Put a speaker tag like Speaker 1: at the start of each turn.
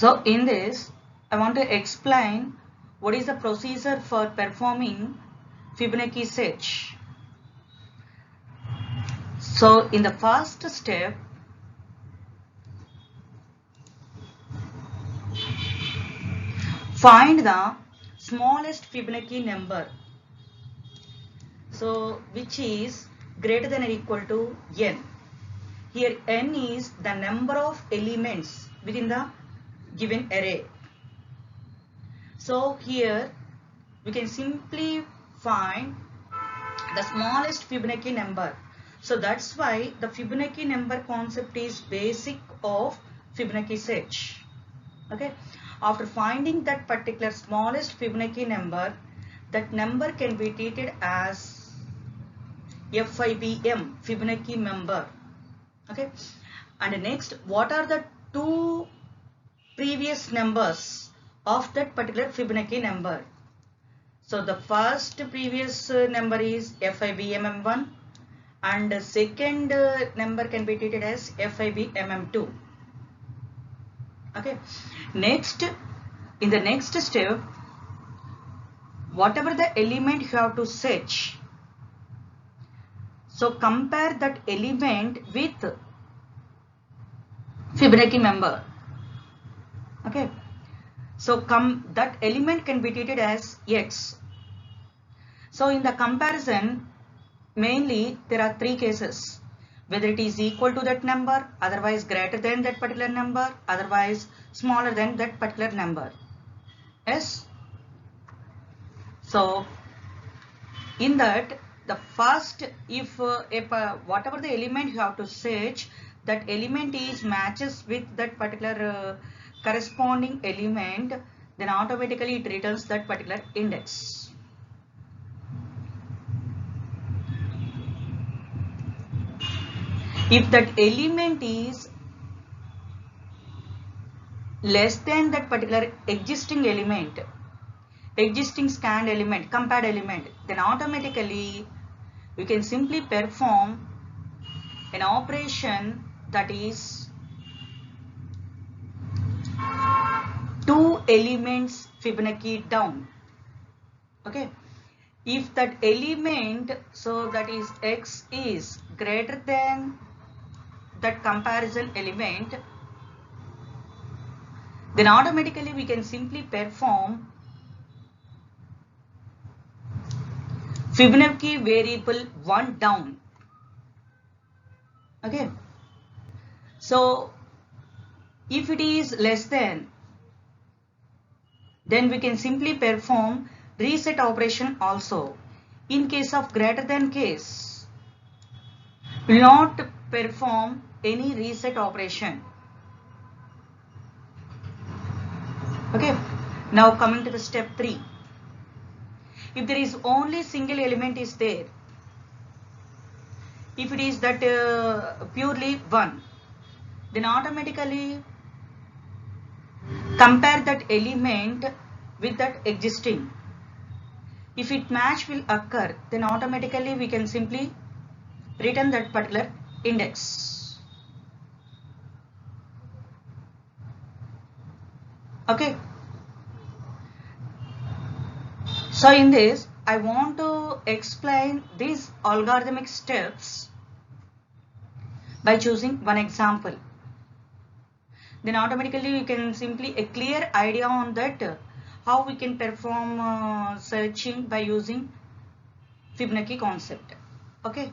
Speaker 1: So in this, I want to explain what is the procedure for performing Fibonacci search. So in the first step, find the smallest Fibonacci number. So which is greater than or equal to n. Here n is the number of elements within the given array. So here we can simply find the smallest Fibonacci number. So that's why the Fibonacci number concept is basic of Fibonacci search. Okay. After finding that particular smallest Fibonacci number, that number can be treated as FIBM, Fibonacci member. Okay. And next, what are the two previous numbers of that particular Fibonacci number? So the first previous number is FIBMM1 and the second number can be treated as FIBMM2. Okay. Next, in the next step, whatever the element you have to search, so compare that element with Fibonacci member. Okay. So that element can be treated as X. So in the comparison, mainly there are three cases: whether it is equal to that number, otherwise greater than that particular number, otherwise smaller than that particular number. Yes. So in that, the first, if whatever the element you have to search, that element is matches with that particular corresponding element, then automatically it returns that particular index. If that element is less than that particular existing element, existing scanned element, compared element, then automatically we can simply perform an operation that is two elements Fibonacci down. Okay. If that element, so that is X, is greater than that comparison element, then automatically we can simply perform Fibonacci variable 1 down. Okay. So if it is less than, then we can simply perform reset operation also. In case of greater than case, we will not perform any reset operation. Okay. Now coming to the step 3. If there is only single element is there, if it is that purely 1, then automatically compare that element with that existing. If it match will occur, then automatically we can simply return that particular index. Okay. So in this, I want to explain these algorithmic steps by choosing one example. Then automatically you can simply a clear idea on that how we can perform searching by using Fibonacci concept. Okay.